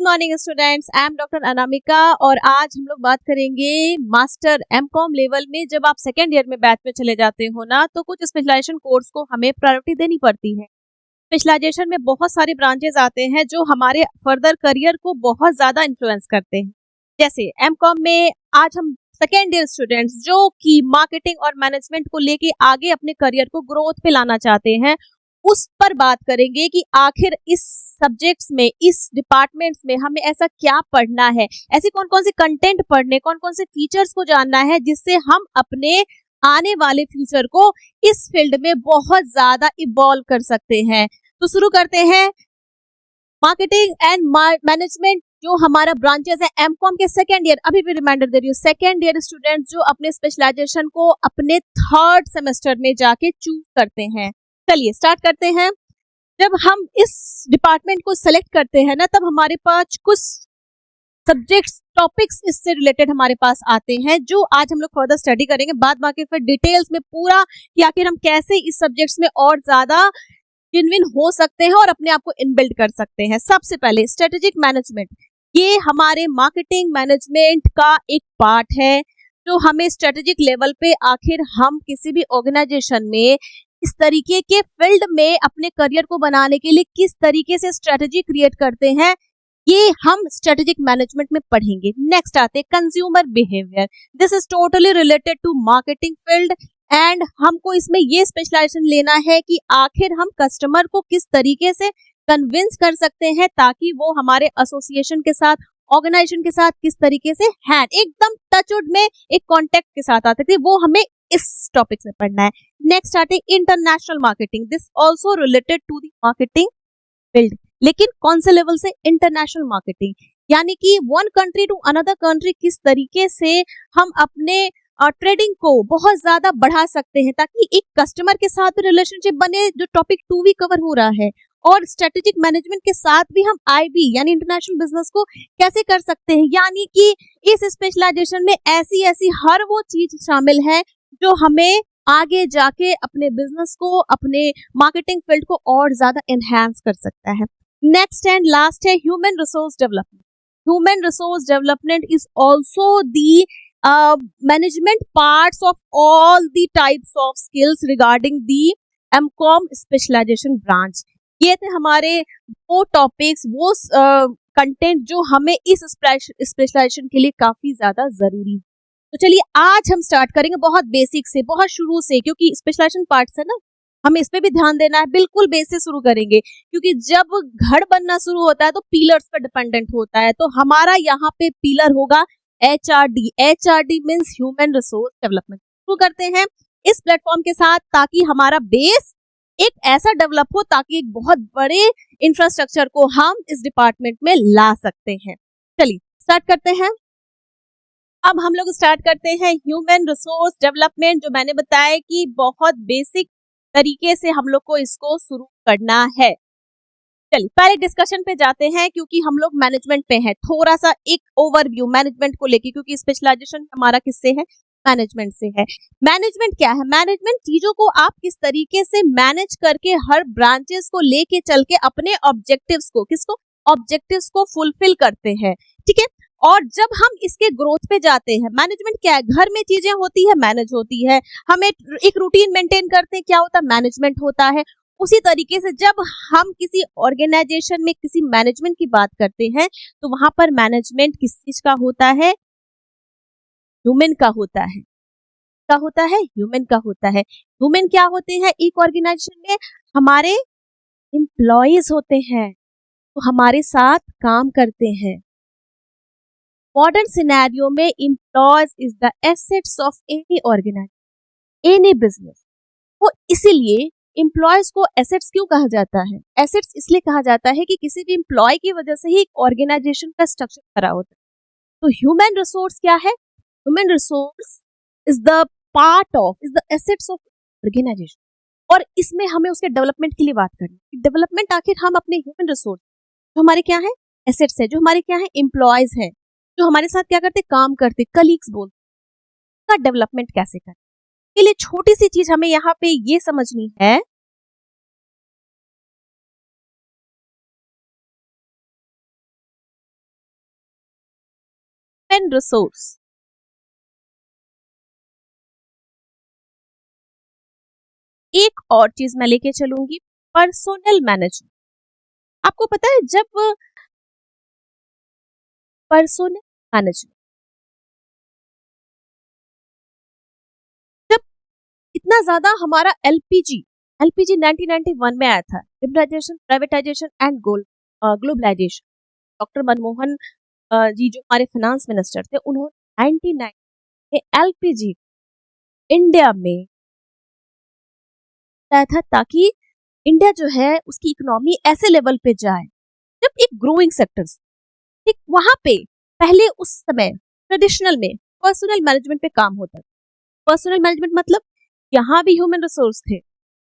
Morning students, I am doctor Anamika और आज हम लोग बात करेंगे मास्टर एमकॉम लेवल में। जब आप सेकेंड ईयर में बैच में चले जाते हो ना, तो कुछ स्पेशलाइजेशन कोर्स को हमें प्रायोरिटी देनी पड़ती है। स्पेशलाइजेशन में बहुत सारे ब्रांचेस आते हैं जो हमारे फर्दर करियर को बहुत ज्यादा इन्फ्लुएंस करते हैं। जैसे एमकॉम में आज हम सेकेंड ईयर स्टूडेंट्स जो कि मार्केटिंग और मैनेजमेंट को लेके आगे अपने करियर को ग्रोथ पे लाना चाहते हैं, उस पर बात करेंगे कि आखिर इस सब्जेक्ट्स में, इस डिपार्टमेंट्स में हमें ऐसा क्या पढ़ना है, ऐसी कौन कौन से कंटेंट पढ़ने, कौन कौन से फीचर्स को जानना है जिससे हम अपने आने वाले फ्यूचर को इस फील्ड में बहुत ज्यादा इवॉल्व कर सकते हैं। तो शुरू करते हैं। मार्केटिंग एंड मैनेजमेंट जो हमारा ब्रांचेस है एमकॉम के सेकेंड ईयर, अभी भी रिमाइंडर दे रही हूँ, सेकेंड ईयर स्टूडेंट जो अपने स्पेशलाइजेशन को अपने थर्ड सेमेस्टर में जाके चूज करते हैं। चलिए स्टार्ट करते हैं। जब हम इस डिपार्टमेंट को सेलेक्ट करते हैं ना, तब हमारे पास कुछ सब्जेक्ट्स, टॉपिक्स इससे रिलेटेड हमारे पास आते हैं जो आज हम लोग फर्दर स्टडी करेंगे। बाद बाकी फिर डिटेल्स में पूरा कि आखिर हम कैसे इस सब्जेक्ट्स में और ज्यादा जिनविन हो सकते हैं और अपने आप को इनबिल्ड कर सकते हैं। सबसे पहले स्ट्रेटेजिक मैनेजमेंट, ये हमारे मार्केटिंग मैनेजमेंट का एक पार्ट है जो हमें स्ट्रेटेजिक लेवल पे आखिर हम किसी भी ऑर्गेनाइजेशन में इस तरीके के फील्ड में अपने करियर को बनाने के लिए किस तरीके से स्ट्रेटेजी क्रिएट करते हैं, ये हम स्ट्रेटेजिक मैनेजमेंट में पढ़ेंगे। नेक्स्ट आते हैं consumer behaviour. This is totally related to marketing field and हमको इसमें ये स्पेशलाइजेशन लेना है कि आखिर हम कस्टमर को किस तरीके से कन्विंस कर सकते हैं ताकि वो हमारे एसोसिएशन के साथ, ऑर्गेनाइजेशन के साथ किस तरीके से हैंड एकदम टचवुड में एक कॉन्टेक्ट के साथ आते थे, वो हमें इस टॉपिक में पढ़ना है। नेक्स्ट आते हैं international marketing. This also related to the marketing field, लेकिन कौन से लेवल से? इंटरनेशनल मार्केटिंग, यानी कि one country to another country किस तरीके से हम अपने ट्रेडिंग को बहुत ज्यादा बढ़ा सकते हैं ताकि एक कस्टमर के साथ भी रिलेशनशिप बने, जो टॉपिक 2 भी कवर हो रहा है। और स्ट्रेटेजिक मैनेजमेंट के साथ भी हम आईबी यानी इंटरनेशनल बिजनेस को कैसे कर सकते हैं, यानी कि इस स्पेशलाइजेशन में ऐसी ऐसी हर वो चीज शामिल है जो हमें आगे जाके अपने बिजनेस को, अपने मार्केटिंग फील्ड को और ज्यादा एनहांस कर सकता है। नेक्स्ट एंड लास्ट है human resource development. Human resource development is also the management parts of all the types of skills regarding the MCom specialization branch. ये थे हमारे वो टॉपिक्स, वो कंटेंट जो हमें इस स्पेशलाइजेशन के लिए काफी ज्यादा जरूरी है। तो चलिए आज हम स्टार्ट करेंगे बहुत बेसिक से, बहुत शुरू से, क्योंकि स्पेशलाइजेशन पार्ट्स है ना, हमें इस पे भी ध्यान देना है। बिल्कुल बेस से शुरू करेंगे क्योंकि जब घर बनना शुरू होता है तो पिलर्स पर डिपेंडेंट होता है। तो हमारा यहाँ पे पिलर होगा HRD। HRD means human resource development. शुरू करते हैं इस प्लेटफॉर्म के साथ ताकि हमारा बेस एक ऐसा डेवलप हो ताकि एक बहुत बड़े इंफ्रास्ट्रक्चर को हम इस डिपार्टमेंट में ला सकते हैं। चलिए स्टार्ट करते हैं। अब हम लोग स्टार्ट करते हैं ह्यूमन रिसोर्स डेवलपमेंट, जो मैंने बताया कि बहुत बेसिक तरीके से हम लोग को इसको शुरू करना है। चलिए पहले डिस्कशन पे जाते हैं क्योंकि हम लोग मैनेजमेंट पे हैं। थोड़ा सा एक ओवरव्यू मैनेजमेंट को लेके, क्योंकि स्पेशलाइजेशन हमारा किससे है? मैनेजमेंट से है। मैनेजमेंट क्या है? मैनेजमेंट चीजों को आप किस तरीके से मैनेज करके हर ब्रांचेस को लेके चल के अपने ऑब्जेक्टिव्स को, किसको? ऑब्जेक्टिव्स को फुलफिल करते हैं। ठीक है। और जब हम इसके ग्रोथ पे जाते हैं, मैनेजमेंट क्या है? घर में चीजें होती है, मैनेज होती है। हमें एक रूटीन मेंटेन करते हैं, क्या होता है? मैनेजमेंट होता है। उसी तरीके से जब हम किसी ऑर्गेनाइजेशन में किसी मैनेजमेंट की बात करते हैं तो वहां पर मैनेजमेंट किस चीज का होता है? ह्यूमन का होता है। क्या होता है? ह्यूमन का होता है। ह्यूमन क्या होते हैं? एक ऑर्गेनाइजेशन में हमारे एम्प्लॉयज होते हैं, तो हमारे साथ काम करते हैं। मॉडर्न सिनेरियो में employees is the assets of any organisation, any business. तो इसीलिए एम्प्लॉयज को एसेट्स क्यों कहा जाता है? एसेट्स इसलिए कहा जाता है कि किसी भी एम्प्लॉय की वजह से ही एक ऑर्गेनाइजेशन का स्ट्रक्चर खड़ा होता है। तो ह्यूमन रिसोर्स क्या है? Human resource is the part of, is the assets of organisation. और इसमें हमें उसके डेवलपमेंट के लिए बात करनी है। डेवलपमेंट आखिर हम अपने ह्यूमन रिसोर्स जो हमारे क्या है? एसेट्स है, जो हमारे क्या है? एम्प्लॉयज है, जो हमारे साथ क्या करते? काम करते, कलीग्स बोलते, का डेवलपमेंट कैसे करें? के लिए छोटी सी चीज हमें यहाँ पे ये समझनी है ह्यूमन रिसोर्स। एक और चीज मैं लेके चलूंगी, पर्सोनल मैनेजमेंट। आपको पता है जब पर्सोनल मैनेजमेंट, जब इतना ज्यादा हमारा एलपीजी एलपीजी 1991 में आया था, liberalisation, privatisation and globalisation. Doctor Manmohan ji जो हमारे फाइनेंस मिनिस्टर थे, उन्होंने 99 में एलपीजी इंडिया में लाया था ताकि इंडिया जो है उसकी इकोनॉमी ऐसे लेवल पे जाए जब एक ग्रोइंग सेक्टर्स, ठीक वहां पे पहले उस समय ट्रेडिशनल में पर्सनल मैनेजमेंट पे काम होता था। पर्सनल मैनेजमेंट मतलब यहाँ भी ह्यूमन रिसोर्स थे,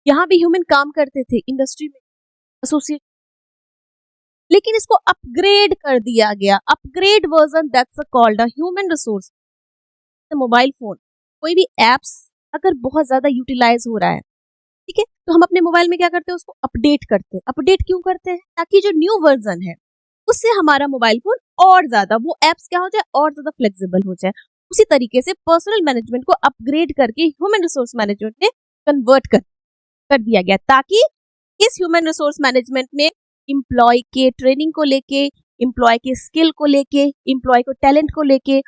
यहाँ भी ह्यूमन काम करते थे इंडस्ट्री में, एसोसिएट, लेकिन इसको अपग्रेड कर दिया गया, upgrade version, that's called a human resource. Mobile phone, कोई भी एप्स अगर बहुत ज्यादा यूटिलाइज हो रहा है, ठीक है, तो हम अपने मोबाइल में क्या करते हैं, उसको अपडेट करते हैं। अपडेट क्यों करते हैं? ताकि जो न्यू वर्जन है उससे हमारा मोबाइल फोन और ज्यादा, वो एप्स क्या हो जाए, और ज्यादा फ्लेक्सिबल हो जाए। उसी तरीके से पर्सनल मैनेजमेंट को अपग्रेड करके ह्यूमन रिसोर्स मैनेजमेंट में कन्वर्ट कर दिया गया, ताकि इस ह्यूमन रिसोर्स मैनेजमेंट में इम्प्लॉय के ट्रेनिंग को लेके, इम्प्लॉय के स्किल को लेके, इम्प्लॉय को टैलेंट को लेके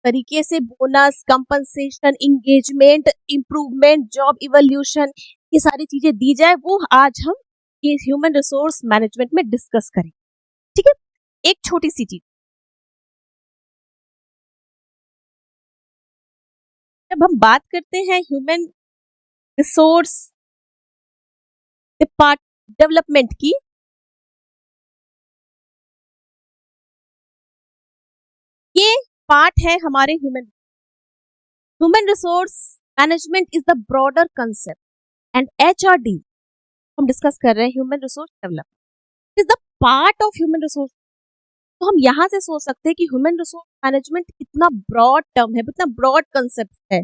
तरीके से bonus, compensation, engagement, improvement, job evolution, ये सारी चीजें दी जाए। वो आज हम ये ह्यूमन रिसोर्स मैनेजमेंट में डिस्कस करें, ठीक है। एक छोटी सी चीज, जब हम बात करते हैं ह्यूमन रिसोर्स डिपार्ट डेवलपमेंट की, ये पार्ट है हमारे human resource management is the broader concept and HRD हम डिस्कस कर रहे हैं, human resource development is the part of human resource. तो हम यहाँ से सोच सकते हैं कि ह्यूमन रिसोर्स मैनेजमेंट इतना ब्रॉड टर्म है, इतना ब्रॉड कंसेप्ट है,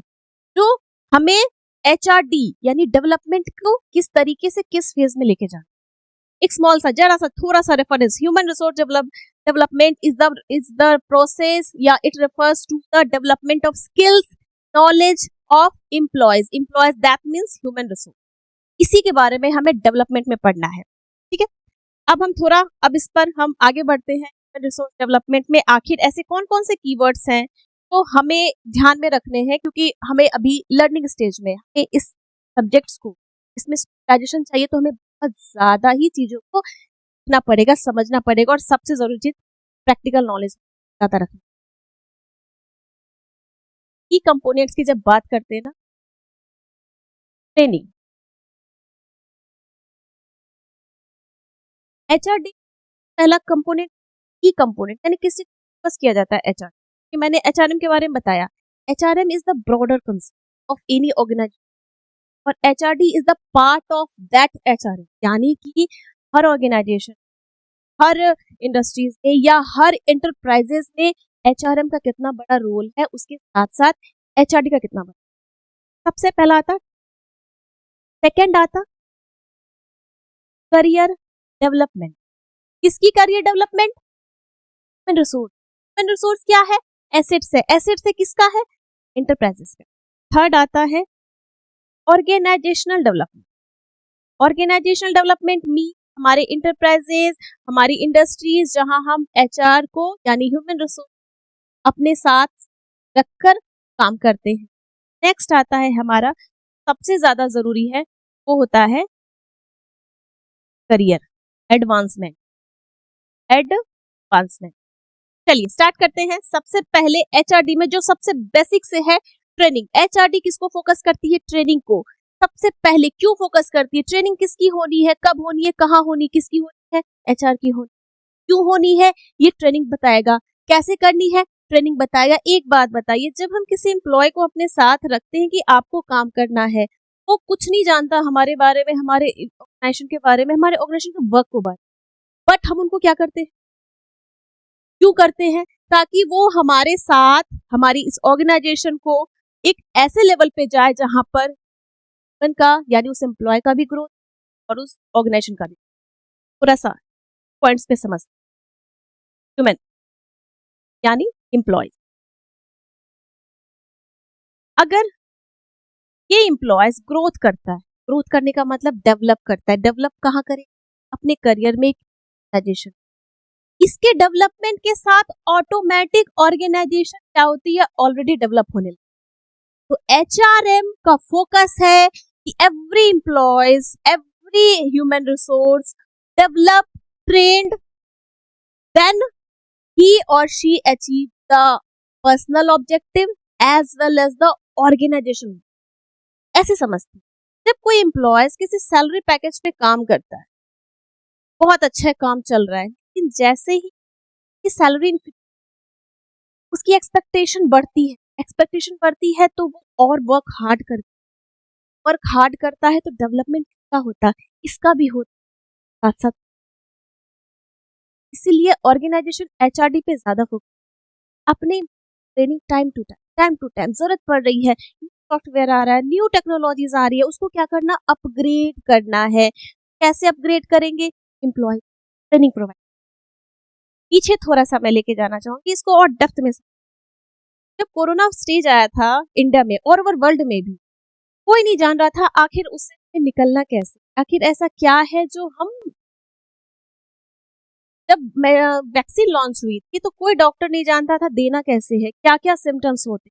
जो हमें एचआरडी यानी डेवलपमेंट को किस तरीके से किस फेज में लेके जाना। एक स्मॉल सा, जरा सा, थोड़ा सा reference, human resource development is the process या it refers to the development of skills, knowledge of employees that means human resource. इसी के बारे में हमें डेवलपमेंट में पढ़ना है, ठीक है। अब इस पर हम आगे बढ़ते हैं। रिसोर्स डेवलपमेंट में आखिर ऐसे कौन कौन से कीवर्ड्स हैं तो हमें ध्यान में रखने हैं, क्योंकि हमें अभी लर्निंग स्टेज में हमें इस सब्जेक्ट्स को, इसमें स्पेशलाइजेशन चाहिए, तो हमें बहुत ज्यादा ही चीजों को सीखना पड़ेगा, समझना पड़ेगा, और सबसे जरूरी चीज प्रैक्टिकल नॉलेज ज्यादा रखना। की कंपोनेंट्स की जब बात करते हैं ना, ट्रेनिंग, एचआरडी पहला कंपोनेंट, की कंपोनेंट यानी किसी फोकस किया जाता है एचआर, कि मैंने एचआरएम के बारे में बताया। HRM is the broader concept of any organisation और HRD is the part of that HRM, यानी कि हर ऑर्गेनाइजेशन, हर इंडस्ट्रीज में या हर एंटरप्राइजेस में एचआरएम का कितना बड़ा रोल है, उसके साथ साथ एचआरडी का कितना बड़ा। सबसे पहला आता, सेकंड आता करियर डेवलपमेंट। किसकी career development? Human resource. Human resource क्या है? एसेट्स है। एसेट्स है किसका है? एंटरप्राइजेस का। थर्ड आता है ऑर्गेनाइजेशनल डेवलपमेंट। ऑर्गेनाइजेशनल डेवलपमेंट मी हमारे इंटरप्राइजेस, हमारी इंडस्ट्रीज, जहां हम एचआर को यानी ह्यूमन रिसोर्स अपने साथ रखकर काम करते हैं। नेक्स्ट आता है हमारा, सबसे ज्यादा जरूरी है, वो होता है करियर एडवांसमेंट। चलिए स्टार्ट करते हैं। सबसे पहले एचआरडी में जो सबसे बेसिक से है ट्रेनिंग। एचआरडी किसको फोकस करती है? ट्रेनिंग को। सबसे पहले क्यों फोकस करती है? ट्रेनिंग किसकी होनी है, कब होनी है, कहाँ होनी, किसकी होनी है? एचआर की होनी। क्यों होनी है ये ट्रेनिंग बताएगा, कैसे करनी है ट्रेनिंग बताएगा। एक बात बताइए, जब हम किसी एम्प्लॉय को अपने साथ रखते हैं कि आपको काम करना है, वो कुछ नहीं जानता हमारे बारे में, हमारे ऑर्गेनाइजेशन के बारे में, हमारे ऑर्गेनाइजेशन के वर्क को बारे में, बट हम उनको क्या करते हैं, क्यों करते हैं? ताकि वो हमारे साथ हमारी इस ऑर्गेनाइजेशन को एक ऐसे लेवल पे जाए जहां पर उनका यानी उस एम्प्लॉय का भी ग्रोथ और उस ऑर्गेनाइजेशन का भी। थोड़ा सा पॉइंट्स पे समझते, ह्यूमन यानी एम्प्लॉयज। अगर ये एम्प्लॉयज ग्रोथ करता है, ग्रोथ करने का मतलब डेवलप करता है, डेवलप कहाँ करे? अपने करियर में, एक ऑर्गेनाइजेशन। इसके डेवलपमेंट के साथ ऑटोमेटिक ऑर्गेनाइजेशन क्या होती है? ऑलरेडी डेवलप होने लगती है। तो एचआरएम का फोकस है कि every employees, every human resource develop, trained, then he or she achieve the personal objective as well as the organization। ऐसे समझते हैं। जब कोई एम्प्लॉयज किसी सैलरी पैकेज पे काम करता है, बहुत अच्छा काम चल रहा है, लेकिन जैसे ही सैलरी उसकी एक्सपेक्टेशन बढ़ती है तो वो और वर्क हार्ड करता है, तो डेवलपमेंट का होता है, इसका भी होता साथ साथ। इसीलिए ऑर्गेनाइजेशन एचआरडी पे ज्यादा फोकस, अपने ट्रेनिंग टाइम टू टाइम जरूरत पड़ रही है, सॉफ्टवेयर आ रहा है, न्यू टेक्नोलॉजीज आ रही है, उसको क्या करना? अपग्रेड करना है। कैसे अपग्रेड करेंगे? Employee training provide. पीछे थोड़ा सा मैं लेके जाना चाहूंगी इसको और डेप्थ में। जब कोरोना स्टेज आया था इंडिया में और ओवर वर्ल्ड में भी, कोई नहीं जान रहा था आखिर उससे निकलना कैसे, आखिर ऐसा क्या है जो हम। जब वैक्सीन लॉन्च हुई थी तो कोई डॉक्टर नहीं जानता था देना कैसे है, क्या क्या सिम्टम्स होते।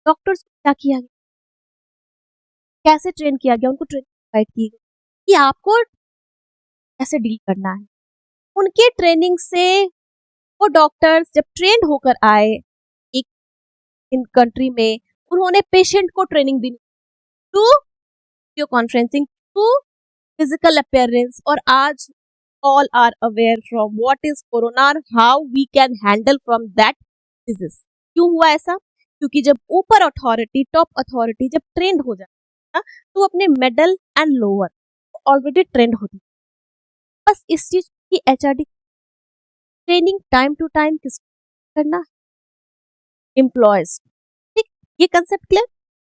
डॉक्टर्स को क्या किया गया, कैसे ट्रेन किया गया, उनको ट्रेनिंग प्रोवाइड की गई कि आपको कैसे डील करना है। उनके ट्रेनिंग से वो डॉक्टर्स जब ट्रेंड होकर आए एक इन कंट्री में, उन्होंने पेशेंट को ट्रेनिंग दी to video conferencing, to physical appearance. और आज all are aware from what is corona, how we can handle from that disease। क्यों हुआ ऐसा? क्योंकि जब ऊपर अथॉरिटी, टॉप अथॉरिटी जब ट्रेंड हो जाता है तो अपने middle and lower already trained होती है। बस इस चीज की HRD training time to time किस करना? एम्प्लॉयज। ठीक, ये कंसेप्ट क्लियर।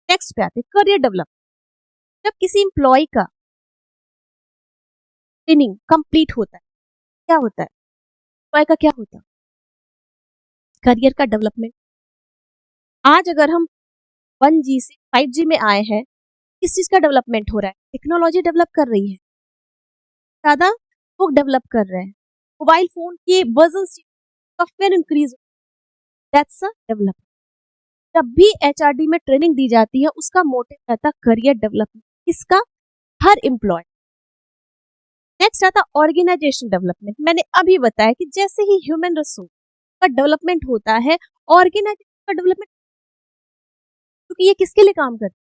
नेक्स्ट पे आते हैं करियर डेवलप। जब किसी एम्प्लॉय का ट्रेनिंग कंप्लीट होता है, क्या होता है? एम्प्लॉय का क्या होता है? करियर का डेवलपमेंट। आज अगर हम 1G से 5G में आए हैं, किस चीज का डेवलपमेंट हो रहा है? टेक्नोलॉजी डेवलप कर रही है, ज्यादा लोग डेवलप कर रहे हैं, मोबाइल फोन के version, software increase, that's a development. जब भी एचआरडी में ट्रेनिंग दी जाती है उसका मोटिव रहता करियर डेवलपमेंट, इसका हर एम्प्लॉय। नेक्स्ट आता ऑर्गेनाइजेशन डेवलपमेंट। मैंने अभी बताया कि जैसे ही ह्यूमन रिसोर्स का डेवलपमेंट होता है, ऑर्गेनाइजेशन का डेवलपमेंट, क्योंकि ये किसके लिए काम करते हैं?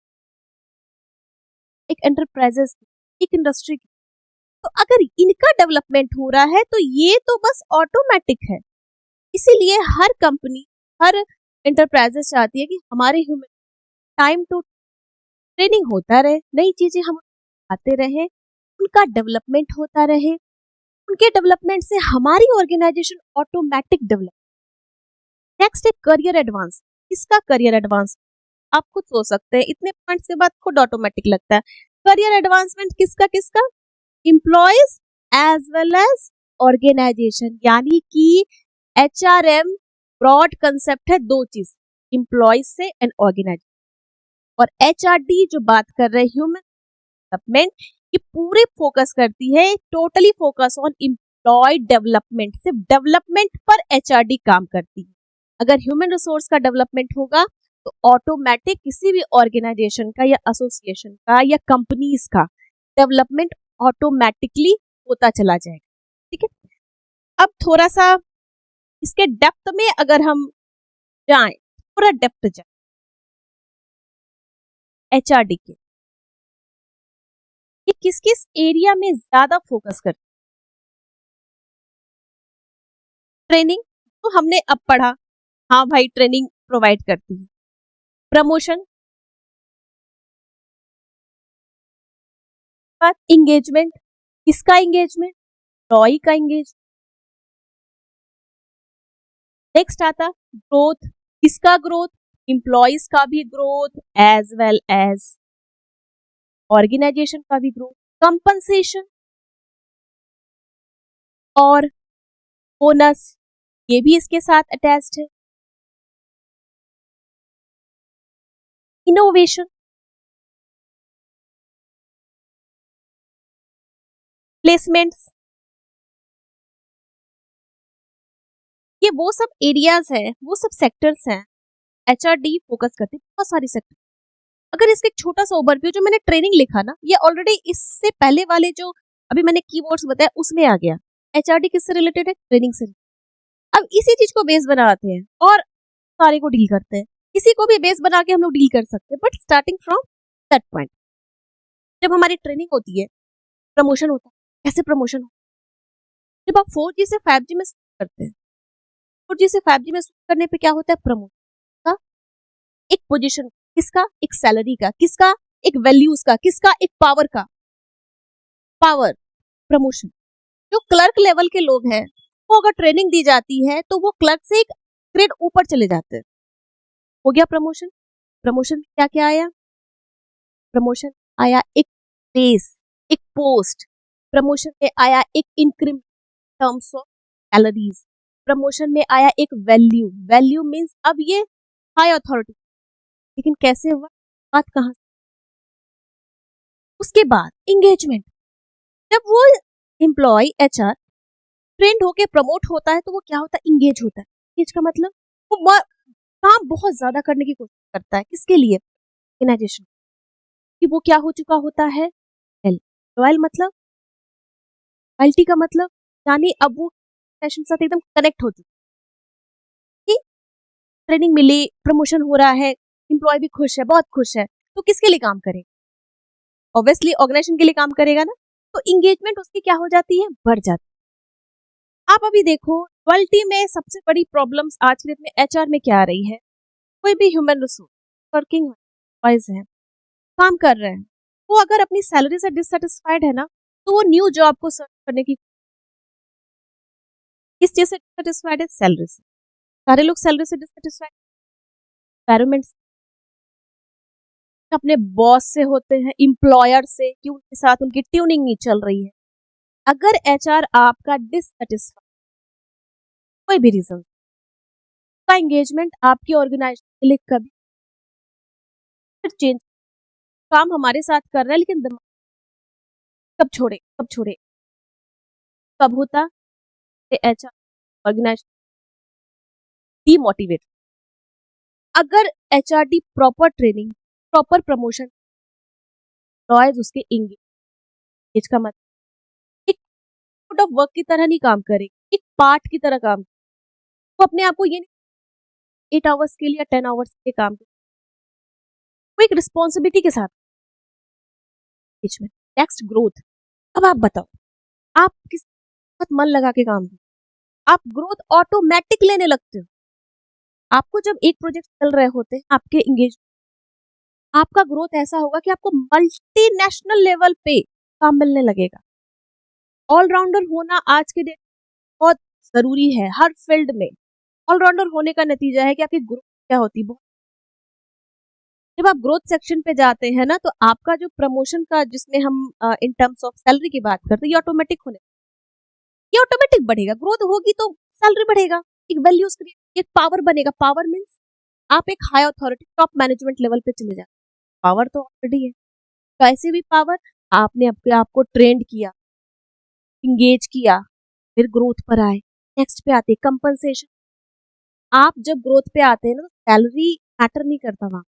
एक एंटरप्राइजेस, एक इंडस्ट्री की। तो अगर इनका डेवलपमेंट हो रहा है तो ये तो बस ऑटोमेटिक है। इसीलिए हर कंपनी, हर एंटरप्राइजेस चाहती है कि हमारे ह्यूमन टाइम टू ट्रेनिंग होता रहे, नई चीजें हम आते रहे, उनका डेवलपमेंट होता रहे। उनके डेवलपमेंट से हमारी ऑर्गेनाइजेशन ऑटोमेटिक डेवलप। नेक्स्ट है करियर एडवांस। इसका करियर एडवांस आप खुद सोच सकते हैं, इतने पॉइंट्स के बाद खुद ऑटोमेटिक लगता है। करियर एडवांसमेंट किसका किसका? Employees as well as organisation. यानी कि एचआरएम ब्रॉड कंसेप्ट है, दो चीज, एम्प्लॉयज से एंड ऑर्गेनाइजेशन। और एचआरडी जो बात कर रहे हैं ह्यूमन डेवलपमेंट, ये पूरे फोकस करती है, totally focus on employee development. सिर्फ डेवलपमेंट पर एचआरडी काम करती है। अगर ह्यूमन रिसोर्स का डेवलपमेंट होगा तो ऑटोमेटिक किसी भी ऑर्गेनाइजेशन का या एसोसिएशन का या कंपनीज का डेवलपमेंट ऑटोमेटिकली होता चला जाएगा। ठीक है, अब थोड़ा सा इसके डेप्थ में अगर हम जाएं, पूरा डेप्थ जाए एचआरडी के, ये किस किस एरिया में ज्यादा फोकस करते? ट्रेनिंग तो हमने अब पढ़ा, हाँ भाई ट्रेनिंग प्रोवाइड करती है। प्रमोशन, इंगेजमेंट, किसका इंगेजमेंट? एम्प्लॉय का इंगेजमेंट। नेक्स्ट आता ग्रोथ, किसका ग्रोथ? एम्प्लॉयज का भी growth as well as organisation का भी ग्रोथ। कंपनसेशन और बोनस, ये भी इसके साथ अटैच्ड है। इनोवेशन, प्लेसमेंट्स, ये वो सब एरियाज है, वो सब सेक्टर्स हैं एचआरडी फोकस करते हैं, बहुत सारी सेक्टर। अगर इसका एक छोटा सा ओवरव्यू जो मैंने ट्रेनिंग लिखा ना, ये ऑलरेडी इससे पहले वाले जो अभी मैंने कीवर्ड्स बताया उसमें आ गया। एचआरडी किससे रिलेटेड है? ट्रेनिंग से। अब इसी चीज को बेस बनाते हैं और सारे को डील करते हैं। किसी को भी बेस बना के हम लोग डील कर सकते हैं, but starting from that point. जब हमारी ट्रेनिंग होती है, प्रमोशन होता है। कैसे प्रमोशन होता है? जब आप 4G से 5G में स्विच करते हैं, 4G से 5G में स्विच करने पे क्या होता है? प्रमोशन का एक पोजीशन, किसका? एक सैलरी का, किसका? एक वैल्यूज का, किसका? एक पावर का। Power, promotion. जो क्लर्क लेवल के लोग हैं, वो अगर ट्रेनिंग दी जाती है तो वो क्लर्क से एक ग्रेड ऊपर चले जाते हैं। हो गया प्रमोशन। प्रमोशन क्या क्या आया? प्रमोशन आया एक बेस, एक पोस्ट। प्रमोशन में आया एक increment terms of salaries. Promotion में आया एक वैल्यू। वैल्यू मींस अब ये हाई अथॉरिटी। लेकिन कैसे हुआ? बात कहां से? उसके बाद इंगेजमेंट। जब वो एम्प्लॉय एचआर ट्रेंड होके प्रमोट होता है तो वो क्या होता है? इंगेज होता है। इंगेज का मतलब वो काम बहुत ज्यादा करने की कोशिश करता है। किसके लिए? ऑर्गेनाइजेशन। कि वो क्या हो चुका होता है? रॉयल मतलब लॉयल्टी का मतलब, यानी अब वो सेशन साथ एकदम कनेक्ट हो चुका है। ट्रेनिंग मिली, प्रमोशन हो रहा है, एम्प्लॉय भी खुश है, बहुत खुश है, तो किसके लिए काम करेगा? ऑब्वियसली ऑर्गेनाइजेशन के लिए काम करेगा ना। तो इंगेजमेंट उसकी क्या हो जाती है? बढ़ जाती है। आप अभी देखो, क्वालिटी में सबसे बड़ी प्रॉब्लम्स आज के डेट में एचआर में क्या आ रही है? कोई भी ह्यूमन रिसोर्स वर्किंग वाइज है, काम कर रहे हैं, वो अगर अपनी सैलरी से डिससेटिस्फाइड है ना, तो वो न्यू जॉब को सर्च करने की, किस चीज से डिससेटिस्फाइड है? सैलरी से। सारे लोग सैलरी से डिससेटिस्फाइड, एनवायरमेंट, अपने बॉस से होते हैं, एम्प्लॉयर से, कि उनके साथ उनकी ट्यूनिंग नहीं चल रही है। अगर एचआर आपका डिससेटिस्फाइड कोई भी रीजन का, एंगेजमेंट आपकी ऑर्गेनाइजेशन के लिए कभी फिर चेंज, काम हमारे साथ कर रहा है लेकिन दिमाग कब छोड़े, कब छोड़े, कब होता? HR organisation demotivate. अगर HRD proper training, proper promotion, employees उसके एंगेज का मतलब एक पार्ट ऑफ वर्क की तरह नहीं काम करे, एक पार्ट की तरह काम। वो अपने आप को ये नहीं 8 आवर्स के लिए या 10 आवर्स के लिए काम करे, वो एक रिस्पॉन्सिबिलिटी के साथ। Next, growth. अब आप बताओ, आप किस बहुत मन लगा के काम करो, आप ग्रोथ ऑटोमेटिक लेने लगते हो। आपको जब एक प्रोजेक्ट चल रहे होते हैं, आपके एंगेज, आपका ग्रोथ ऐसा होगा कि आपको मल्टीनेशनल लेवल पे काम मिलने लगेगा। ऑलराउंडर होना आज के डेट बहुत जरूरी है हर फील्ड में। ऑलराउंडर होने का नतीजा है कि आपकी ग्रोथ क्या होती है। जब आप ग्रोथ सेक्शन पे जाते हैं ना, तो आपका जो प्रमोशन का, जिसमें हम इन टर्म्स ऑफ सैलरी की बात करते हैं, ये ऑटोमेटिक होने, ये ऑटोमेटिक बढ़ेगा। ग्रोथ होगी तो सैलरी बढ़ेगा, एक वैल्यूज क्रिएट, एक पावर बनेगा। पावर मीन्स आप एक high authority, top management level पे चले जाते। पावर तो ऑलरेडी है, कैसे भी पावर, आपने अपने आप को ट्रेंड किया, इंगेज किया, फिर ग्रोथ पर आए। नेक्स्ट पे आते कंपनसेशन। आप जब ग्रोथ पे आते हैं ना, सैलरी मैटर नहीं करता वहां।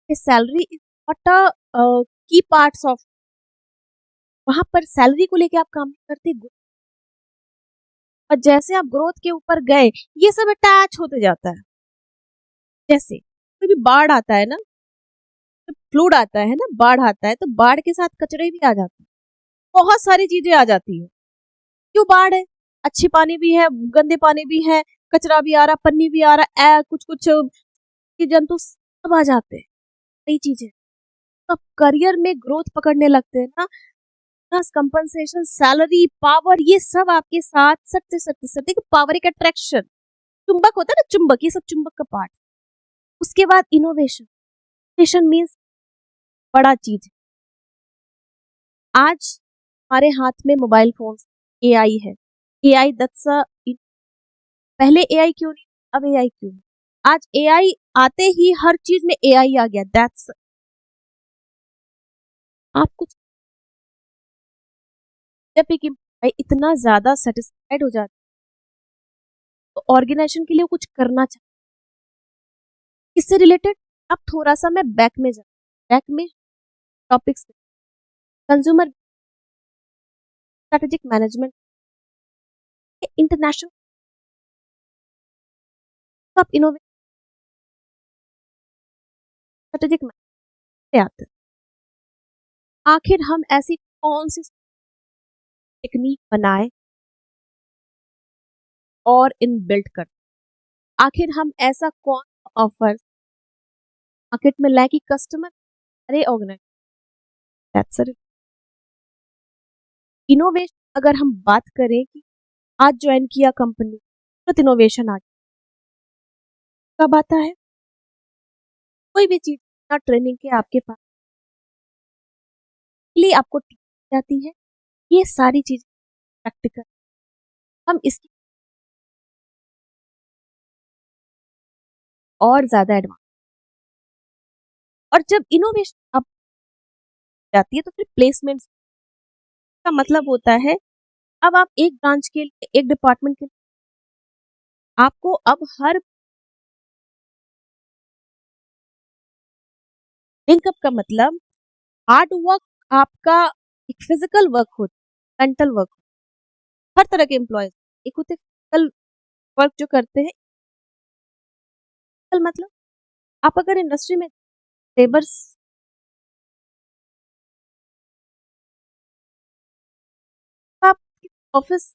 सैलरी इज नॉट अ की पार्ट्स ऑफ, वहां पर सैलरी को लेके आप काम नहीं करते। और जैसे आप ग्रोथ के ऊपर गए, ये सब अटैच होते जाता है। जैसे कोई भी बाढ़ आता है ना, जब फ्लूड आता है ना, बाढ़ आता है, तो बाढ़ के साथ कचरे भी आ जाते हैं, बहुत सारी चीजें आ जाती है। क्यों? बाढ़ है, अच्छी पानी भी है, गंदे पानी भी है, कचरा भी आ रहा, पन्नी भी आ रहा, कुछ कुछ जंतु सब आ जाते हैं, कई चीजें। तो करियर में ग्रोथ पकड़ने लगते हैं ना, कंपनसेशन, सैलरी, पावर, ये सब आपके साथ सटते सटते सटते, पावर एक अट्रैक्शन, चुंबक होता है ना, चुंबक, ये सब चुंबक का पार्ट। उसके बाद इनोवेशन। इनोवेशन मीन्स बड़ा चीज। आज हमारे हाथ में मोबाइल फोन, एआई है। एआई दत्सा, पहले एआई क्यों नहीं, अब एआई क्यों? आज एआई आते ही हर चीज में एआई आ गया। दैट्स आप कुछ जब एक एम्प्लॉय इतना ज्यादा सेटिस्फाइड हो जाता है तो ऑर्गेनाइजेशन के लिए वो कुछ करना चाहिए। इससे रिलेटेड अब थोड़ा सा मैं बैक में जा बैक में topics consumer strategic management international आप इनोवेशन स्ट्रेटेजिक मैनेजमेंट आते हैं। आखिर हम ऐसी कौन सी टेक्निक बनाए और इन बिल्ड कर, आखिर हम ऐसा कौन ऑफर मार्केट में लाए कि कस्टमर अरे ऑर्गेनाइज इनोवेशन। अगर हम बात करें कि आज ज्वाइन किया कंपनी तुरंत इनोवेशन आ कब आता है, कोई भी चीज ना ट्रेनिंग के आपके पास लिए आपको जाती है, ये सारी चीजें प्रैक्टिकल हम इसकी और ज्यादा एडवांस। और जब इनोवेशन अब जाती है तो फिर प्लेसमेंट का मतलब होता है अब आप एक ब्रांच के लिए एक डिपार्टमेंट के लिए आपको अब हर लिंकअप का मतलब हार्ड वर्क आपका एक फिजिकल वर्क होता है, मेंटल वर्क, हर तरह के एम्प्लॉयज एक होते फिजिकल वर्क जो करते हैं। मतलब आप अगर इंडस्ट्री में लेबर्स आप ऑफिस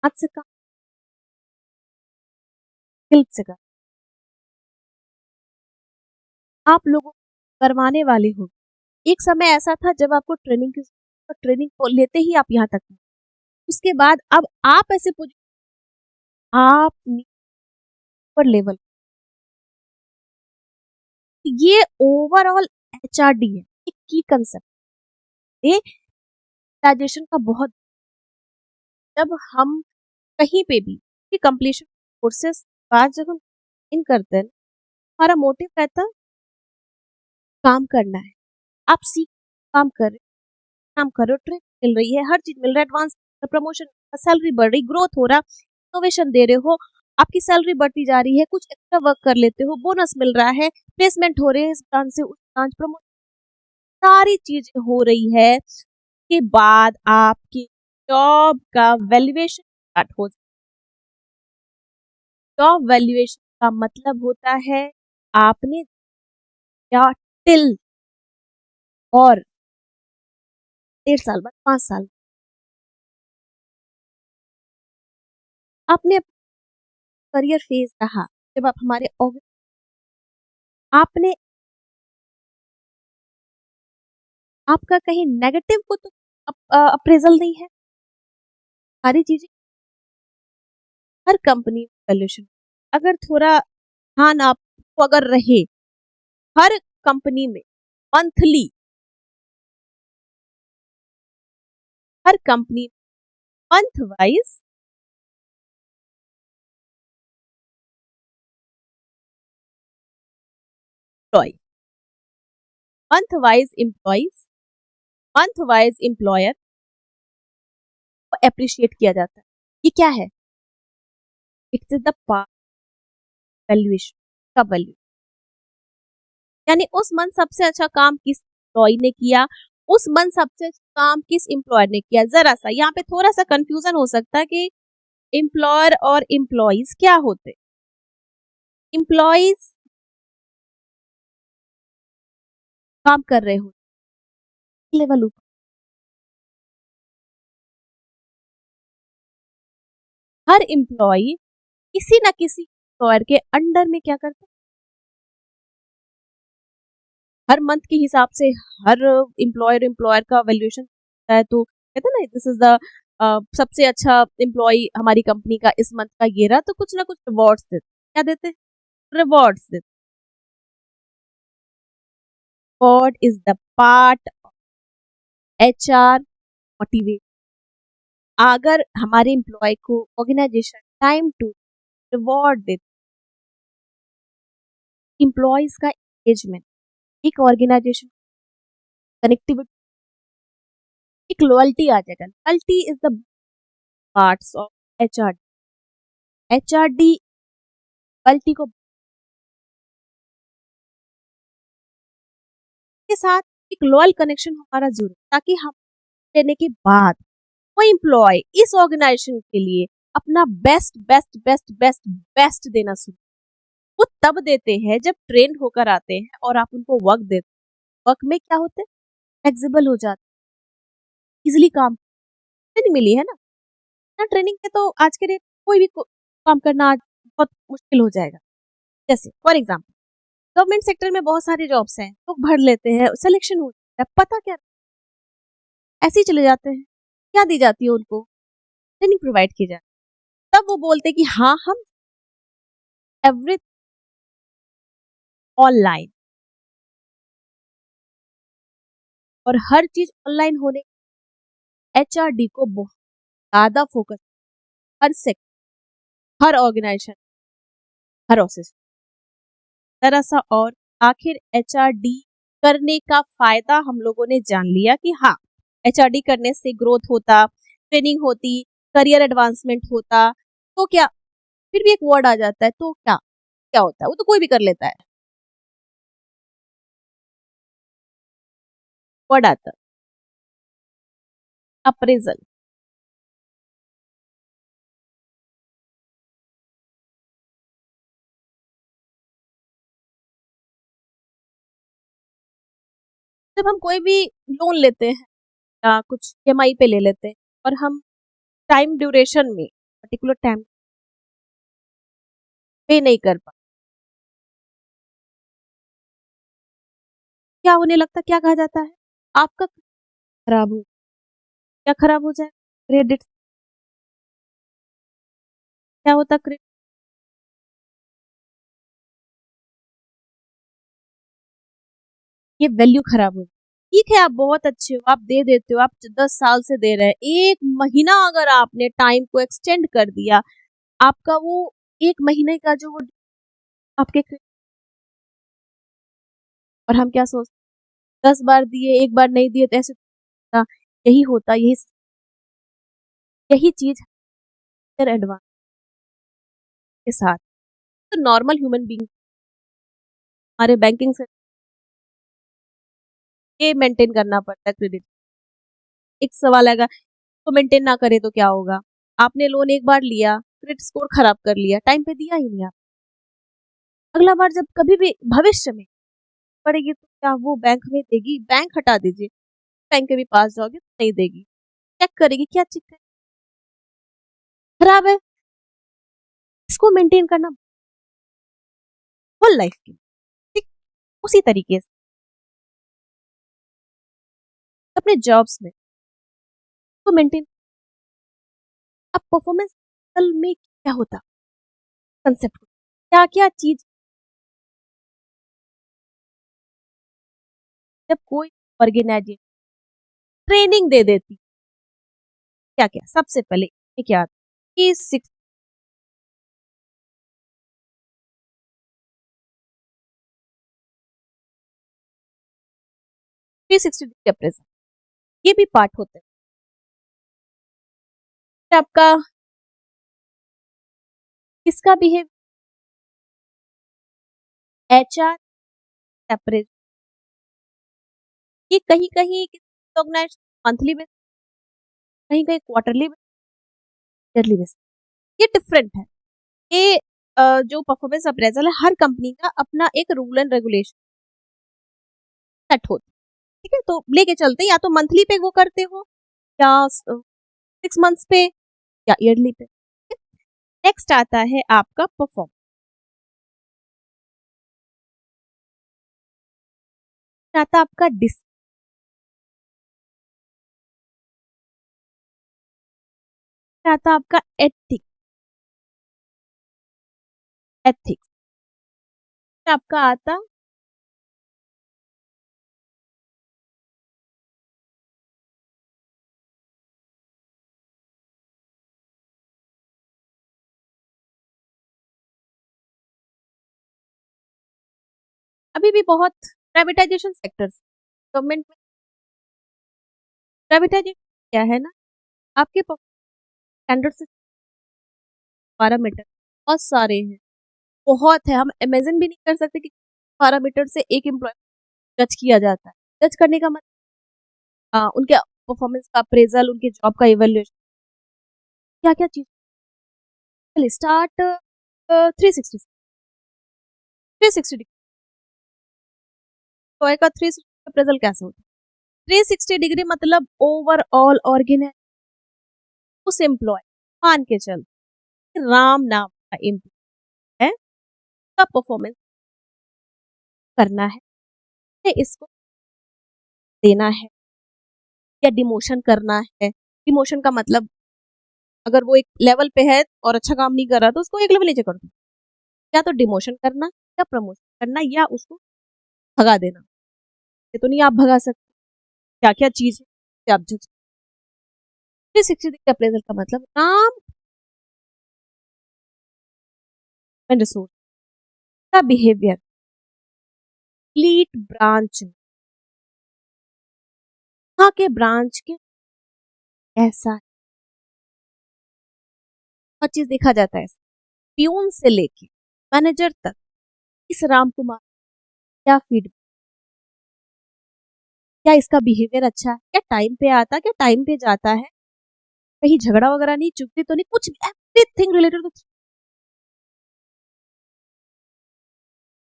हाथ से काम हेल्प से कर आप लोगों को करवाने वाले हो। एक समय ऐसा था जब आपको ट्रेनिंग की ट्रेनिंग लेते ही आप यहाँ तक पहुंचे। उसके बाद अब आप ऐसे आप ऊपर लेवल, ये ओवरऑल एचआरडी है एक की कंसेप्ट। ये ग्रेजुएशन का बहुत जब हम कहीं पे भी कंप्लीशन कोर्सेस बाद जब हम इन करते हैं हमारा मोटिव रहता है काम करना है। आप सीख काम कर रहे काम करो, ट्रेन मिल रही है, हर चीज मिल रहा है, एडवांस प्रमोशन, सैलरी बढ़ रही, ग्रोथ हो रहा, इनोवेशन दे रहे हो, आपकी सैलरी बढ़ती जा रही है, कुछ एक्स्ट्रा वर्क कर लेते हो, बोनस मिल रहा है, प्लेसमेंट हो रहे हैं इस ब्रांच से उस ब्रांच, प्रमोशन, सारी चीजें हो रही है के बाद आपकी जॉब का वैल्यूएशन स्टार्ट हो। जॉब वैल्यूएशन का मतलब होता है आपने या टिल और 1.5 साल बाद 5 साल आपने करियर फेज रहा जब आप हमारे आपने आपका कहीं नेगेटिव को तो अप्रेजल नहीं है। सारी चीजें हर कंपनी वैल्यूएशन अगर थोड़ा ध्यान आपको अगर रहे हर कंपनी में मंथली, हर कंपनी month wise employee, month wise employees, month wise employer को अप्रिशिएट किया जाता है। ये क्या है, इट्स द पार्ट वैल्यूएशन का वैल्यू, यानी उस मंथ सबसे अच्छा काम किस एम्प्लॉय ने किया, उस मंथ सबसे अच्छा काम किस एम्प्लॉयर ने किया। जरा सा यहाँ पे थोड़ा सा कंफ्यूजन हो सकता है कि एम्प्लॉयर और एम्प्लॉयज क्या होते। एम्प्लॉयज काम कर रहे हो लेवल ऊपर, हर एम्प्लॉय किसी ना किसी एम्प्लॉयर के अंडर में क्या करता है, हर मंथ के हिसाब से हर एम्प्लॉयर एम्प्लॉयर का वैल्यूएशन होता है। तो कहते हैं ना दिस इज द सबसे अच्छा एम्प्लॉय हमारी कंपनी का इस मंथ का ये रहा, तो कुछ ना कुछ रिवॉर्ड्स देते, क्या देते हैं, रिवॉर्ड्स देते। Reward is the part HR motivate. अगर हमारे एम्प्लॉय को ऑर्गेनाइजेशन टाइम टू रिवॉर्ड देते एम्प्लॉयज का एंगेजमेंट, एक ऑर्गेनाइजेशन कनेक्टिविटी, एक लॉयल्टी आ जाएगा। Loyalty is the parts of HRD loyalty को के साथ एक लॉयल कनेक्शन हमारा जरूर ताकि हम लेने के बाद कोई एम्प्लॉय इस ऑर्गेनाइजेशन के लिए अपना best best best best best देना शुरू, वो तब देते हैं जब ट्रेन होकर आते हैं और आप उनको वर्क देते हैं। वर्क में क्या होते हैं, फ्लेक्सिबल हो जाते, इजिली काम नहीं मिली है ना ट्रेनिंग के, तो आज के डेट कोई भी काम करना आज बहुत मुश्किल हो जाएगा। जैसे फॉर एग्जाम्पल गवर्नमेंट सेक्टर में बहुत सारे जॉब्स हैं, लोग भर लेते हैं, सिलेक्शन हो जाता है, पता क्या ऐसे ही चले जाते हैं। क्या दी जाती है उनको, ट्रेनिंग प्रोवाइड की जाती है, तब वो बोलते हैं कि हाँ हम एवरी ऑनलाइन, और हर चीज ऑनलाइन होने एचआरडी को बहुत ज्यादा फोकस, हर सेक्टर, हर ऑर्गेनाइजेशन, हर ऑफिस तरह सा। और आखिर एचआरडी करने का फायदा हम लोगों ने जान लिया कि हाँ एचआरडी करने से ग्रोथ होता, ट्रेनिंग होती, करियर एडवांसमेंट होता। तो क्या, फिर भी एक वर्ड आ जाता है, तो क्या क्या होता है, वो तो कोई भी कर लेता है, वर्ड आता है अप्रेजल। जब हम कोई भी लोन लेते हैं या कुछ ईएमआई पे ले लेते हैं और हम टाइम ड्यूरेशन में पर्टिकुलर टाइम पे नहीं कर पाते, क्या होने लगता, क्या कहा जाता है, आपका खराब हो, क्या खराब हो जाए, क्रेडिट, क्या होता क्रेडिट, ये वैल्यू खराब हो। ठीक है आप बहुत अच्छे हो, आप दे देते हो, आप 10 साल से दे रहे हैं, एक महीना अगर आपने टाइम को एक्सटेंड कर दिया, आपका वो एक महीने का जो वो आपके, और हम क्या सोचते, 10 बार दिए एक बार नहीं दिए तो ऐसे होता, यही होता, यही चीज एडवांस के साथ। तो नॉर्मल ह्यूमन बींग हमारे बैंकिंग से ये मेंटेन करना पड़ता है क्रेडिट। एक सवाल आएगा तो मेंटेन ना करे तो क्या होगा, आपने लोन एक बार लिया, क्रेडिट स्कोर खराब कर लिया, टाइम पे दिया ही नहीं आप, अगला बार जब कभी भी भविष्य में पड़ेगी तो क्या वो बैंक में देगी, बैंक हटा दीजिए, बैंक के भी पास जाओगे तो नहीं देगी, चेक करेगी, क्या चेक करेगी, खराब है, इसको मेंटेन करना होल लाइफ की। ठीक उसी तरीके से अपने जॉब्स में तो मेंटेन, अब परफॉर्मेंस में क्या होता, कंसेप्ट क्या क्या चीज, जब कोई ऑर्गेनाइजेशन ट्रेनिंग दे देती, क्या क्या सबसे पहले ये क्या आता, कि 360 डिग्री अप्रेजल, ये भी पार्ट होता है। फिर आपका किसका बिहेव, एचआर अप्रेजल, ये कहीं कहीं ऑर्गेनाइज मंथली बेस, कहीं कहीं क्वार्टरली बेस, ईयरली बेस, ये डिफरेंट है। ये जो परफॉर्मेंस अप्रेजल है, हर कंपनी का अपना एक रूल एंड रेगुलेशन सेट होता है। ठीक है, तो लेके चलते हैं, या तो मंथली पे वो करते हो या 6 मंथ्स पे या ईयरली पे। नेक्स्ट आता है आपका परफॉर्म, आता आपका डिस, आता आपका एथिक्स, आपका आता अभी भी बहुत प्राइवेटाइजेशन सेक्टर्स, गवर्नमेंट में प्राइवेटाइजेशन क्या है ना, आपके स्टैंडर्ड से पैरामीटर बहुत सारे हैं, बहुत है, हम इमेजिन भी नहीं कर सकते कि पैरामीटर से एक एम्प्लॉय जज किया जाता है। जज करने का मतलब उनके परफॉर्मेंस का अप्रेजल, उनके जॉब का इवैल्यूएशन, क्या क्या चीज। स्टार्ट 360 360 डिग्री का 360 अप्रेजल कैसे होता है? 360 डिग्री मतलब ओवरऑल ऑर्गेनाइज उस एम्प्लॉय, मान के चल राम नाम का एम्प्लॉय है, का परफॉर्मेंस करना है, इसको देना है या डिमोशन करना है। डिमोशन का मतलब अगर वो एक लेवल पे है और अच्छा काम नहीं कर रहा तो उसको एक लेवल नीचे कर दो, या तो डिमोशन करना या प्रमोशन करना या उसको भगा देना। ये तो नहीं आप भगा सकते, क्या क्या चीज है आप जज। 360 डिग्री अप्रेजल का मतलब नाम एंड रिसोर्स का बिहेवियर कंप्लीट ब्रांच में, वहां के ब्रांच के ऐसा है, हर चीज देखा जाता है, प्यून से लेके मैनेजर तक। इस राम कुमार क्या फीडबैक, क्या इसका बिहेवियर अच्छा है, क्या टाइम पे आता, क्या टाइम पे जाता है, कहीं झगड़ा वगैरह नहीं, चुगली तो नहीं, कुछ एवरीथिंग रिलेटेड टू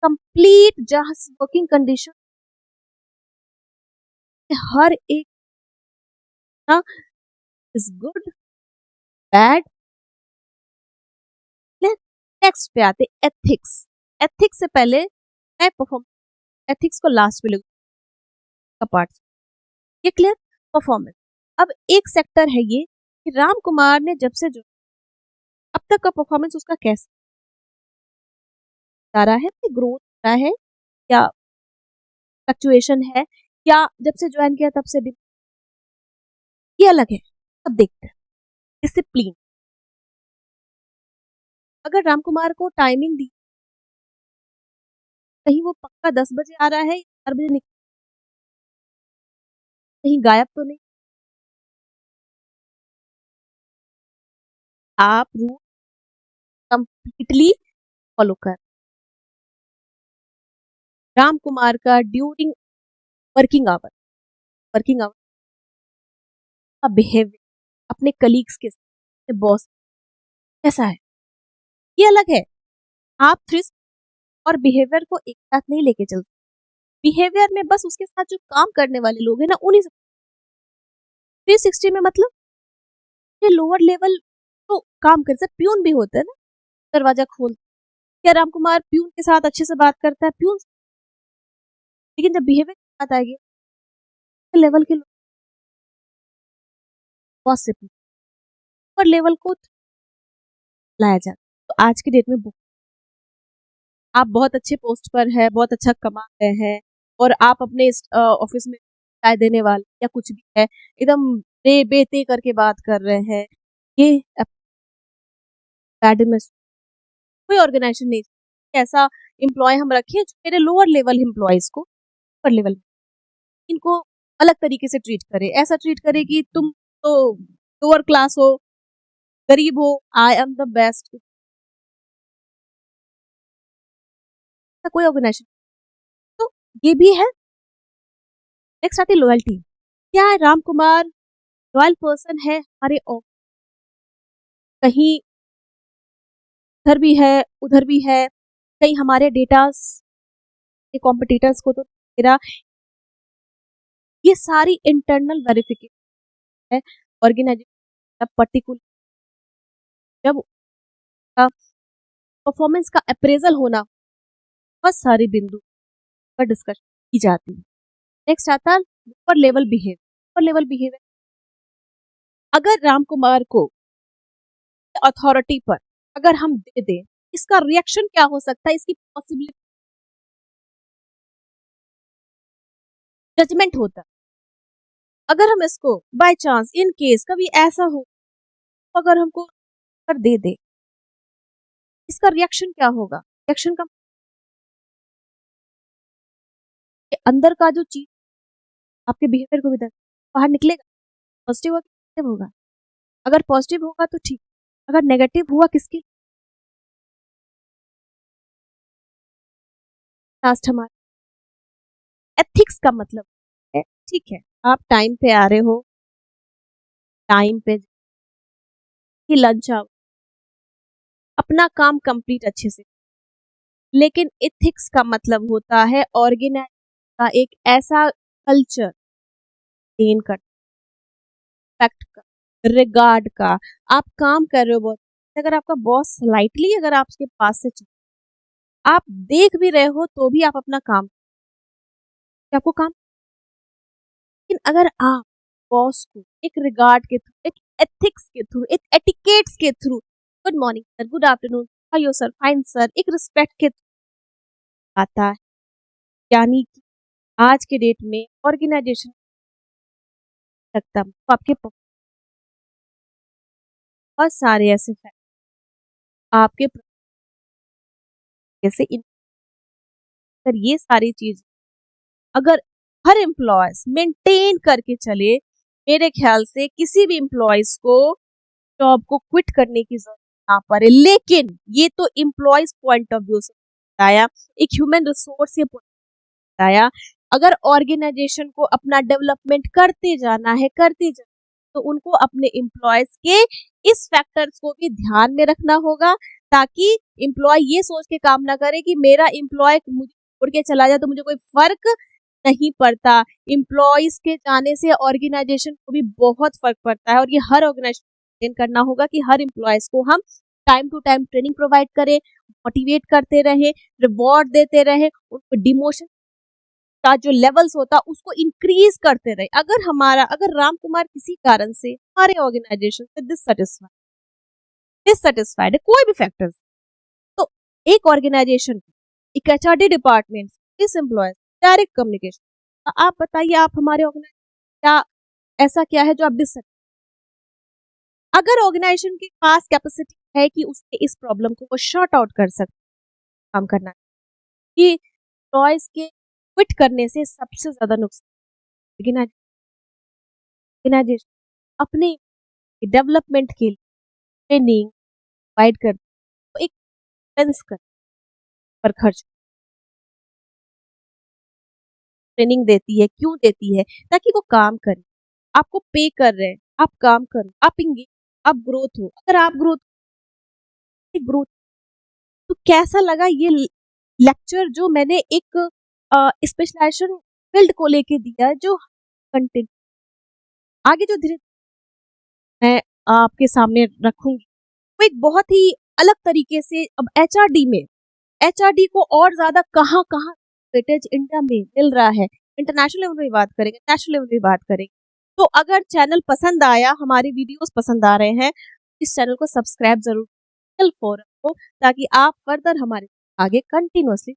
कंप्लीट जहां वर्किंग कंडीशन हर एक ना इज गुड बैड। नेक्स्ट पे आते एथिक्स। एथिक्स से पहले मैं परफॉर्म, एथिक्स को लास्ट में लूंगा का पार्ट। ये क्लियर, परफॉर्मेंस। अब एक सेक्टर है ये कि राम कुमार ने जब से जो अब तक का परफॉर्मेंस उसका कैसा जा रहा है, ग्रोथ हो रहा है या फ्लक्चुएशन है, या जब से ज्वाइन किया तब से ये अलग है। अब देखते हैं डिसिप्लिन। अगर राम कुमार को टाइमिंग दी, कहीं वो पक्का 10 बजे आ रहा है, 4 बजे निकल, कहीं गायब तो नहीं, आप रूल कंप्लीटली फॉलो कर। राम कुमार का during working hour, working hour का बिहेवियर अपने कलीग्स के साथ, बॉस कैसा है, ये अलग है। आप थ्रिस और बिहेवियर को एक साथ नहीं लेके चलते। बिहेवियर में बस उसके साथ जो काम करने वाले लोग हैं ना, उन्हीं से। 360 में मतलब ये लोअर लेवल तो काम कर सकते, प्यून भी होता है ना, दरवाजा खोल, क्या राम कुमार प्यून के साथ अच्छे से बात करता है? प्यून, लेकिन जब बिहेवियर की बात आएगी लेवल के लोग बॉस से ऊपर लेवल को लाया जाता। तो आज की डेट में आप बहुत अच्छे पोस्ट पर है, बहुत अच्छा कमा रहे हैं और आप अपने ऑफिस में राय देने वाले या कुछ भी है, एकदम बेते करके बात कर रहे हैं, ये एकेडमिक्स कोई ऑर्गेनाइजेशन नहीं। ऐसा एम्प्लॉय हम रखें जो मेरे लोअर लेवल एम्प्लॉयज को ऊपर लेवल, इनको अलग तरीके से ट्रीट करे, ऐसा ट्रीट करे कि तुम तो लोअर क्लास हो, गरीब हो, आई एम द बेस्ट, कोई ऑर्गेनाइजेशन। तो ये भी है। नेक्स्ट आती है लॉयल्टी। क्या है राम कुमार रॉयल पर्सन है हमारे, कहीं उधर भी है उधर भी है, कहीं हमारे डेटा कॉम्पिटिटर्स को तो मेरा, ये सारी इंटरनल वेरिफिकेशन है ऑर्गेनाइजेशन पर्टिकुलर। जब परफॉर्मेंस का अप्रेजल होना, बहुत सारे बिंदु पर डिस्कशन की जाती है। नेक्स्ट आता है ऊपर लेवल बिहेवियर। ऊपर लेवल बिहेवियर, अगर राम कुमार को अथॉरिटी पर अगर हम दे दें, इसका रिएक्शन क्या हो सकता है, इसकी पॉसिबिलिटी, जजमेंट होता है। अगर हम इसको बाय चांस इन केस कभी ऐसा हो, तो अगर हमको कर दे दे, इसका रिएक्शन क्या होगा? रिएक्शन का अंदर का जो चीज आपके बिहेवियर को भी बाहर निकलेगा, पॉजिटिव होगा कि नेगेटिव होगा। अगर पॉजिटिव होगा तो ठीक, अगर नेगेटिव हुआ किसके लास्ट हमारा एथिक्स का मतलब है। ठीक है, आप टाइम पे आ रहे हो, टाइम पे ही लंच आओ, अपना काम कंप्लीट अच्छे से, लेकिन एथिक्स का मतलब होता है ऑर्गेनाइज का एक ऐसा कल्चर मेंटेन कर, रिस्पेक्ट का, रिगार्ड का। आप काम कर रहे हो बहुत, अगर आपका बॉस स्लाइटली अगर आपके पास से आप देख भी रहे हो तो भी आप अपना काम, आपको काम, लेकिन अगर आप बॉस को एक रिगार्ड के थ्रू, एक एथिक्स के थ्रू, एक एटिकेट्स के through, good morning sir, good afternoon, how are you sir, fine sir, एक रिस्पेक्ट के थ्रू आता है, यानी कि आज के डेट में ऑर्गेनाइजेशन लगता है तो आपके बहुत सारे ऐसे फैक्ट आपके जैसे अगर ये सारी चीज अगर हर एम्प्लॉयज मेंटेन करके चले, मेरे ख्याल से किसी भी एम्प्लॉयज को जॉब को क्विट करने की जरूरत ना पड़े। लेकिन ये तो एम्प्लॉयज पॉइंट ऑफ व्यू से बताया, एक ह्यूमन रिसोर्स से बताया। अगर ऑर्गेनाइजेशन को अपना डेवलपमेंट करते जाना है, करते जाना, तो उनको अपने एम्प्लॉयज के इस फैक्टर्स को भी ध्यान में रखना होगा, ताकि एम्प्लॉय ये सोच के काम ना करे कि मेरा एम्प्लॉय मुझे छोड़ के चला जाए तो मुझे कोई फर्क नहीं पड़ता। एम्प्लॉयज के जाने से ऑर्गेनाइजेशन को भी बहुत फर्क पड़ता है, और ये हर ऑर्गेनाइजेशन करना होगा कि हर एम्प्लॉयज को हम time to time training provide करें, मोटिवेट करते रहे, रिवॉर्ड देते रहे, उनको डिमोशन का जो लेवल्स होता उसको इंक्रीज करते रहे। अगर राम कुमार किसी कारण से हमारे ऑर्गेनाइजेशन से डिससेटिस्फाइड है, कोई भी फैक्टर्स, तो एक ऑर्गेनाइजेशन, एक एचआरडी डिपार्टमेंट, इस एम्प्लॉय डायरेक्ट कम्युनिकेशन, आप बताइए आप हमारे ऑर्गेनाइजेशन क्या ऐसा क्या है जो आप डिससेटिस्फाइड, अगर ऑर्गेनाइजेशन के पास कैपेसिटी है कि उसके इस प्रॉब्लम को वो शॉर्ट आउट कर सकते, काम करना कि एम्प्लॉयज के क्विट करने से सबसे ज्यादा नुकसान ऑर्गेनाइजेशन अपने डेवलपमेंट के लिए ट्रेनिंग प्रोवाइड कर, तो एक एक्सपेंस कर पर खर्च ट्रेनिंग देती है, क्यों देती है, ताकि वो काम करे, आपको पे कर रहे हैं, आप काम करो, आप इंगेज, आप ग्रोथ हो। अगर आप ग्रोथ तो कैसा लगा ये लेक्चर जो मैंने एक स्पेशलाइजेशन फील्ड को लेके दिया, जो कंटेंट आगे जो धीरे मैं आपके सामने रखूंगी, वो एक बहुत ही अलग तरीके से। अब एचआरडी को और ज्यादा कहाँ कहाँ वेटेज इंडिया में मिल रहा है, इंटरनेशनल लेवल में बात करेंगे, नेशनल लेवल में बात करेंगे। तो अगर चैनल पसंद आया, हमारे वीडियोस पसंद आ रहे हैं, इस चैनल को सब्सक्राइब जरूर फोरम को, ताकि आप फर्दर हमारे आगे कंटिन्यूअसली